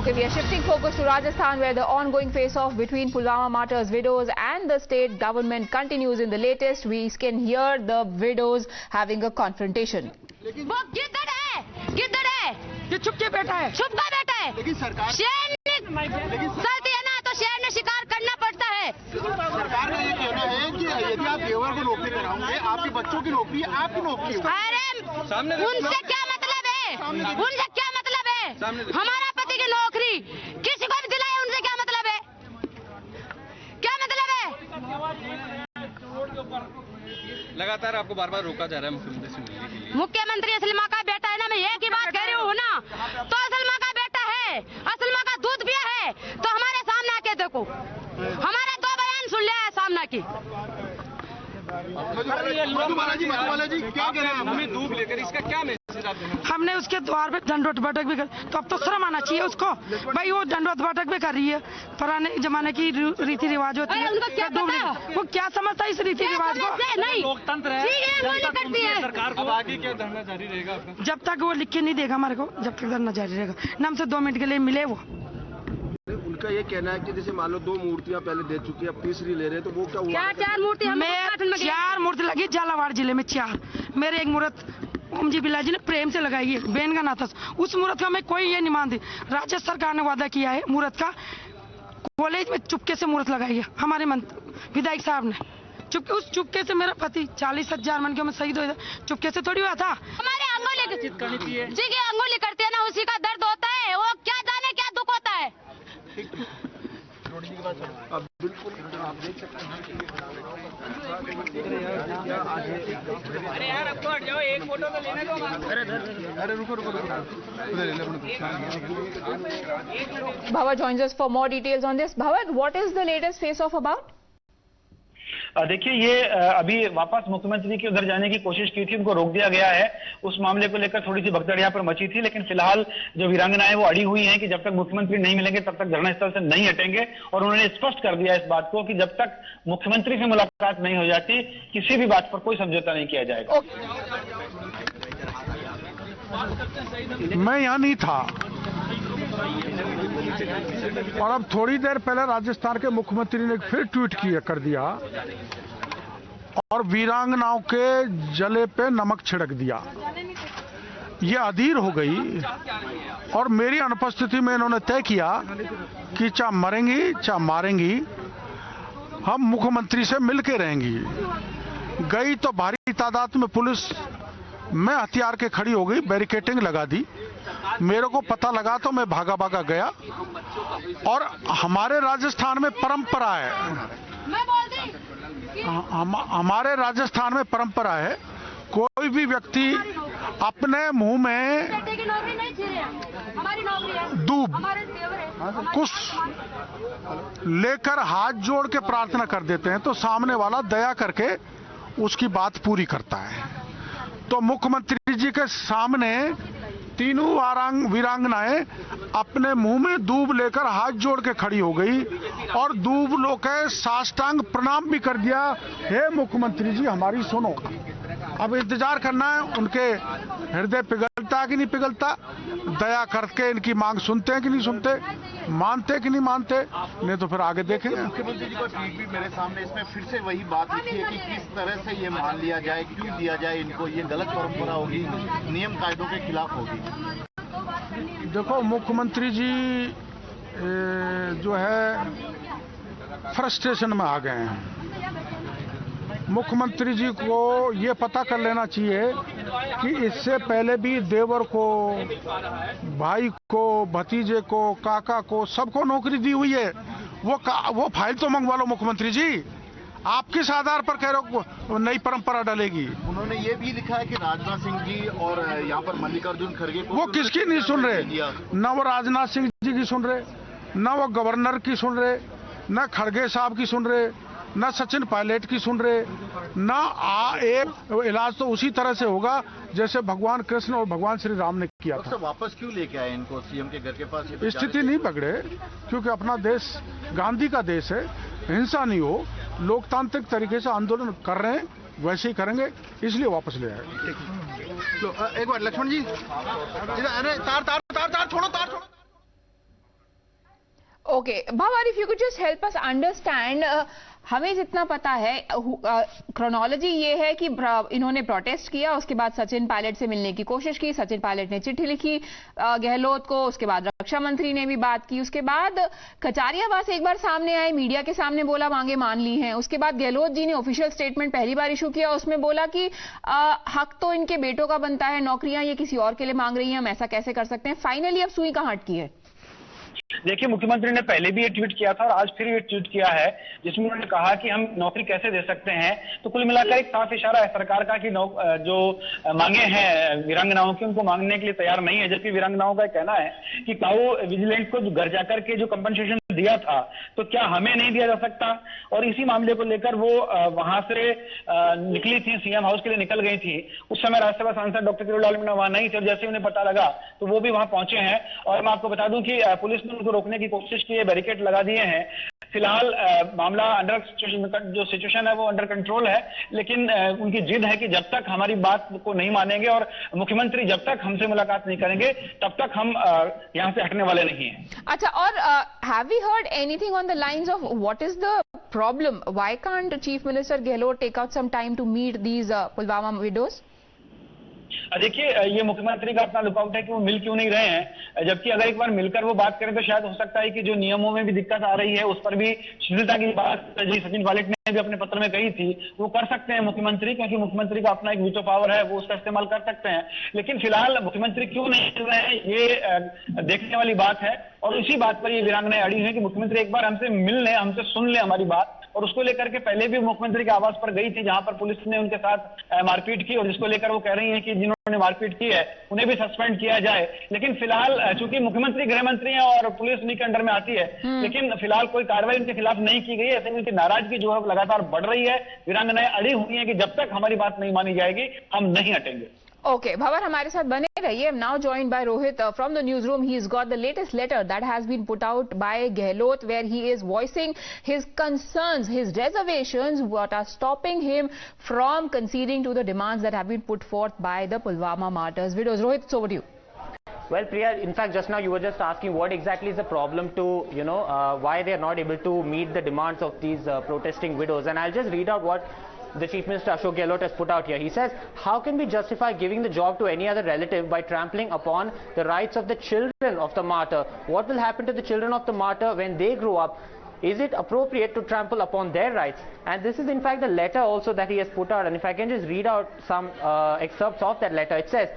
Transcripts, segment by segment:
Okay, we are shifting focus to Rajasthan, where the ongoing face-off between Pulwama martyrs' widows and the state government continues. In the latest, we can hear the widows having a confrontation. वो गिद्दड़ है, ये छुप के बैठा है, छुप का बैठा है। लेकिन सरकार शेर चलती है ना तो शेर ने शिकार करना पड़ता है। सरकार का ये कहना है कि यदि आप देवर को नौकरी कराओगे, आपके बच्चों की नौकरी है, आपकी नौकरी है। अरे उनसे क्या मतलब है? उनसे क्या मतलब है? हमारा पति की नौकरी किसी को भी दिलाए, उनसे क्या मतलब है? क्या मतलब है? लगातार आपको बार बार रोका जा रहा है मुख्यमंत्री से मिलने के लिए। मुख्यमंत्री असलमा का बेटा है ना, मैं एक ही बात कह रही हूँ ना, तो असलमा का बेटा है, असलमा का दूध पिया है, तो हमारे सामने आके देखो, हमारे 2 बयान सुन लिया है सामना की। मधुबाला जी क्या कह रहे हैं? हमें दूध लेकर इसका क्या मैसेज आप देना? हमने उसके द्वार पे दंडवत बैठक भी कर, तो अब तो शर्म आना चाहिए उसको। भाई वो दंडवत बैठक भी कर रही है, पुराने जमाने की रीति रिवाज होती है। उनको क्या पता? वो क्या समझता है इस रीति रिवाज को? नहीं, लोकतंत्र है, ठीक है, वो नहीं करती है। सरकार को आगे क्या धरना जारी रहेगा आपका? जब तक वो लिख के नहीं देगा हमारे को, जब तक धरना जारी रहेगा। ना हमसे 2 मिनट के लिए मिले वो। उनका ये कहना है कि जैसे मान लो 2 मूर्तियां पहले दे चुकी है, अब तीसरी ले रहे हैं, तो वो क्या हुआ? क्या 4 मूर्ति? मैं 4 मूर्ति लगी झालावाड़ जिले में, 4। मेरे एक मूर्त ओम जी बिरला जी ने प्रेम से लगाई है, बेन का नाता। उस मूर्त का मैं कोई ये नहीं मानती। राज्य सरकार ने वादा किया है मूर्त का, कॉलेज में चुपके से मूर्त लगाई है हमारे विधायक साहब ने। उस चुपके से मेरा पति 40,000 मन के में शहीद हो, चुपके से थोड़ी हुआ था। हमारे अंगुली जी की अंगुली करते हैं ना, उसी का दर्द होता है, वो क्या जाने क्या दुख होता है। अब बिल्कुल आप देख सकते हैं कि अरे यार आपको हट जाओ, एक फोटो तो लेने दो। अरे रुको Bhava joins us for more details on this. Bhava, what is the latest face-off about? देखिए, ये अभी वापस मुख्यमंत्री के उधर जाने की कोशिश की थी, उनको रोक दिया गया है। उस मामले को लेकर थोड़ी सी भगदड़ यहाँ पर मची थी, लेकिन फिलहाल जो वीरांगनाएं वो अड़ी हुई हैं कि जब तक मुख्यमंत्री नहीं मिलेंगे तब तक धरना स्थल से नहीं हटेंगे। और उन्होंने स्पष्ट कर दिया इस बात को कि जब तक मुख्यमंत्री से मुलाकात नहीं हो जाती, किसी भी बात पर कोई समझौता नहीं किया जाएगा। मैं यहाँ नहीं था, और अब थोड़ी देर पहले राजस्थान के मुख्यमंत्री ने फिर ट्वीट कर दिया और वीरांगनाओं के जले पे नमक छिड़क दिया। ये अधीर हो गई और मेरी अनुपस्थिति में इन्होंने तय किया कि चाहे मरेंगी चाहे मारेंगी, हम मुख्यमंत्री से मिलके रहेंगी। गई तो भारी तादाद में पुलिस में हथियार के खड़ी हो गई, बैरिकेडिंग लगा दी। मेरे को पता लगा तो मैं भागा गया। और हमारे राजस्थान में परंपरा है, हमारे राजस्थान में परंपरा है, कोई भी व्यक्ति अपने मुंह में दूब कुछ लेकर हाथ जोड़ के प्रार्थना कर देते हैं तो सामने वाला दया करके उसकी बात पूरी करता है। तो मुख्यमंत्री जी के सामने तीनों वीरांगनाएं अपने मुंह में दूब लेकर हाथ जोड़ के खड़ी हो गई और दूब लोके साष्टांग प्रणाम भी कर दिया। हे मुख्यमंत्री जी, हमारी सुनो। अब इंतजार करना है, उनके हृदय पिघलता कि नहीं पिघलता, दया करके इनकी मांग सुनते हैं कि नहीं सुनते, मानते कि नहीं मानते, नहीं तो फिर आगे देखेंगे। मुख्यमंत्री जी का ट्वीट भी मेरे सामने, इसमें फिर से वही बात लिखी है कि किस तरह से ये मान लिया जाए, क्यों दिया जाए इनको, ये गलत परंपरा होगी, नियम कायदों के खिलाफ होगी। देखो, मुख्यमंत्री जी जो है फ्रस्ट्रेशन में आ गए हैं। मुख्यमंत्री जी को ये पता कर लेना चाहिए कि इससे पहले भी देवर को, भाई को, भतीजे को, काका को, सबको नौकरी दी हुई है। वो फाइल तो मंगवा लो मुख्यमंत्री जी। आप किस आधार पर कह रहे हो नई परंपरा डलेगी? उन्होंने ये भी लिखा है कि राजनाथ सिंह जी और यहाँ पर मल्लिकार्जुन खड़गे को, वो किसकी नहीं सुन रहे? न वो राजनाथ सिंह जी की सुन रहे, न वो गवर्नर की सुन रहे, न खड़गे साहब की सुन रहे, न सचिन पायलट की सुन रहे, न इलाज तो उसी तरह से होगा जैसे भगवान कृष्ण और भगवान श्री राम ने किया था। वापस क्यों लेके आए इनको सीएम के घर के पास? स्थिति नहीं पकड़े, क्योंकि अपना देश गांधी का देश है, हिंसा नहीं हो, लोकतांत्रिक तरीके से आंदोलन कर रहे हैं, वैसे ही करेंगे, इसलिए वापस ले आए। एक बार लक्ष्मण जी, अरे तार छोड़ो। Okay, Bhavar, if you could just help us understand, हमें जितना पता है क्रोनोलॉजी ये है कि इन्होंने प्रोटेस्ट किया, उसके बाद सचिन पायलट से मिलने की कोशिश की, सचिन पायलट ने चिट्ठी लिखी गहलोत को, उसके बाद रक्षा मंत्री ने भी बात की, उसके बाद कचारियावास एक बार सामने आए, मीडिया के सामने बोला मांगे मान ली हैं, उसके बाद गहलोत जी ने ऑफिशियल स्टेटमेंट पहली बार इशू किया, उसमें बोला कि हक तो इनके बेटों का बनता है, नौकरियां ये किसी और के लिए मांग रही हैं, हम ऐसा कैसे कर सकते हैं। फाइनली अब सुई कहां अटकी है? देखिए, मुख्यमंत्री ने पहले भी ये ट्वीट किया था और आज फिर ये ट्वीट किया है, जिसमें उन्होंने कहा कि हम नौकरी कैसे दे सकते हैं। तो कुल मिलाकर एक साफ इशारा है सरकार का कि जो मांगे हैं वीरांगनाओं की, उनको मांगने के लिए तैयार नहीं है। जबकि वीरांगनाओं का कहना है कि काऊ विजिलेंट को घर जाकर के जो कंपनसेशन दिया था, तो क्या हमें नहीं दिया जा सकता? और इसी मामले को लेकर वो वहां से निकली थी, सीएम हाउस के लिए निकल गई थी। उस समय राज्यसभा सांसद डॉक्टर किरोड़लाल मीणा वहां नहीं थे, और जैसे उन्हें पता लगा तो वो भी वहां पहुंचे हैं। और मैं आपको बता दूं कि पुलिस ने उनको रोकने की कोशिश की है, बैरिकेड लगा दिए हैं। फिलहाल मामला जो सिचुएशन है वो अंडर कंट्रोल है, लेकिन उनकी जिद है कि जब तक हमारी बात को नहीं मानेंगे और मुख्यमंत्री जब तक हमसे मुलाकात नहीं करेंगे, तब तक हम यहां से हटने वाले नहीं हैं। अच्छा, और have we heard anything on the lines of what is the problem? Why can't Chief Minister Gehlot take out some time to meet these Pulwama widows? देखिए, ये मुख्यमंत्री का अपना लुकआउट है कि वो मिल क्यों नहीं रहे हैं। जबकि अगर एक बार मिलकर वो बात करें तो शायद हो सकता है कि जो नियमों में भी दिक्कत आ रही है उस पर भी शिथिलता की बात जी सचिन पायलट ने भी अपने पत्र में कही थी, वो कर सकते हैं मुख्यमंत्री, क्योंकि मुख्यमंत्री का अपना एक वीटो पावर है, वो उसका इस्तेमाल कर सकते हैं। लेकिन फिलहाल मुख्यमंत्री क्यों नहीं मिल रहे हैं, ये देखने वाली बात है। और इसी बात पर ये वीरांगनाएं अड़ी हैं कि मुख्यमंत्री एक बार हमसे मिल लें, हमसे सुन लें हमारी बात। और उसको लेकर के पहले भी मुख्यमंत्री के आवास पर गई थी, जहां पर पुलिस ने उनके साथ मारपीट की, और जिसको लेकर वो कह रही हैं कि जिन्होंने मारपीट की है उन्हें भी सस्पेंड किया जाए। लेकिन फिलहाल चूंकि मुख्यमंत्री गृह मंत्री हैं और पुलिस उन्हीं के अंडर में आती है, लेकिन फिलहाल कोई कार्रवाई उनके खिलाफ नहीं की गई है। ऐसे में उनकी नाराजगी जो है लगातार बढ़ रही है। वीरांगनाएं अड़ी हुई हैं कि जब तक हमारी बात नहीं मानी जाएगी हम नहीं हटेंगे। Okay, Bhavar, हमारे साथ बने रहिए. I'm now joined by Rohit from the newsroom. He's got the latest letter that has been put out by Gehlot, where he is voicing his concerns, his reservations, what are stopping him from conceding to the demands that have been put forth by the Pulwama martyrs' widows. Rohit, it's over to you. Well, Priya, in fact, just now you were just asking what exactly is the problem to, why they are not able to meet the demands of these protesting widows. And I'll just read out what the Chief Minister Ashok Gehlot has put out here. He says, how can we justify giving the job to any other relative by trampling upon the rights of the children of the martyr? What will happen to the children of the martyr when they grow up? Is it appropriate to trample upon their rights? And this is in fact the letter also that he has put out. And if I can just read out some excerpts of that letter, it says,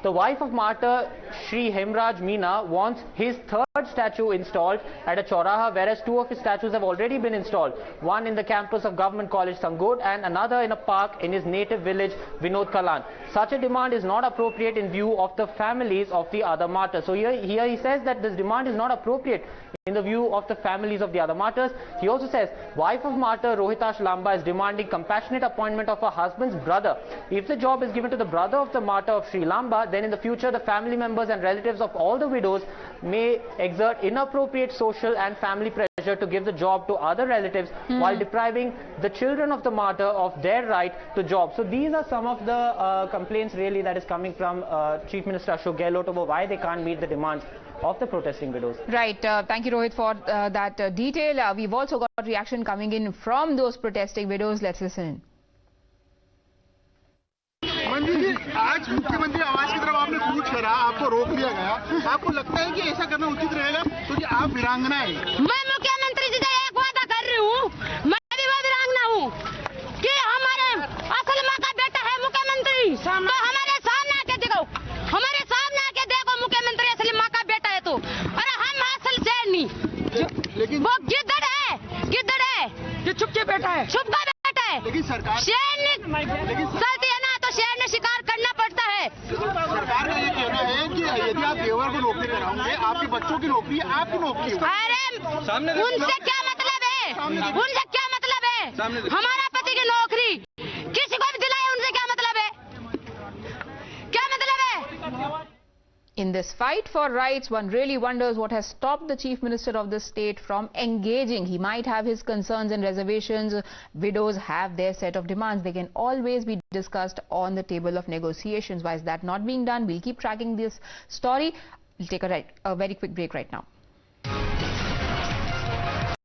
the wife of martyr Shri Hemraj Meena wants his third statue installed at a Chauraha, whereas two of his statues have already been installed. One in the campus of Government College Sangod and another in a park in his native village Vinod Kalan. Such a demand is not appropriate in view of the families of the other martyrs. So here he says that this demand is not appropriate in the view of the families of the other martyrs. He also says, wife of martyr Rohitash Lamba is demanding compassionate appointment of her husband's brother. If the job is given to the brother of the martyr of Sri Lamba, then in the future the family members and relatives of all the widows may exert inappropriate social and family pressure to give the job to other relatives while depriving the children of the martyr of their right to job. So these are some of the complaints really that is coming from Chief Minister Ashok Gehlot over why they can't meet the demands of the protesting widows. Right. Thank you, Rohit, for that detail. We've also got reaction coming in from those protesting widows. Let's listen in. Manju ji, आज मुख्यमंत्री आवास की तरफ आपने कूच करा, आपको रोक दिया गया, आपको लगता है कि ऐसा करना उचित रहेगा? क्योंकि आप वीरांगना है। मैं मुख्यमंत्री जी से एक वादा कर रही हूँ, मैं भी वो वीरांगना हूँ कि हमारे असल माँ का बेटा है मुख्यमंत्री, तो हमारे सामने आके देखो, हमारे सामने आके देखो मुख्यमंत्री असली माँ का बेटा है तो, अरे हम असल शेर नहीं, लेकिन वो गिद्दड़ है, ये छुप के बेटा है, छुप का बेटा है, लेकिन सरकार शेर नहीं चलती है ना, तो शेर ने शिकार करना पड़ता है। सरकार का ये कहना है कि यदि आप देवर को नौकरी कराओगे, आपके बच्चों की नौकरी है, आपकी नौकरी है। अरे उनसे क्या मतलब है, उनसे क्या मतलब है, हमारा पति की नौकरी किसी को भी दिलाए, उनसे क्या मतलब है, क्या मतलब है? In this fight for rights, one really wonders what has stopped the Chief Minister of the state from engaging. He might have his concerns and reservations. Widows have their set of demands. They can always be discussed on the table of negotiations. Why is that not being done? We'll keep tracking this story. We'll take a very quick break right now.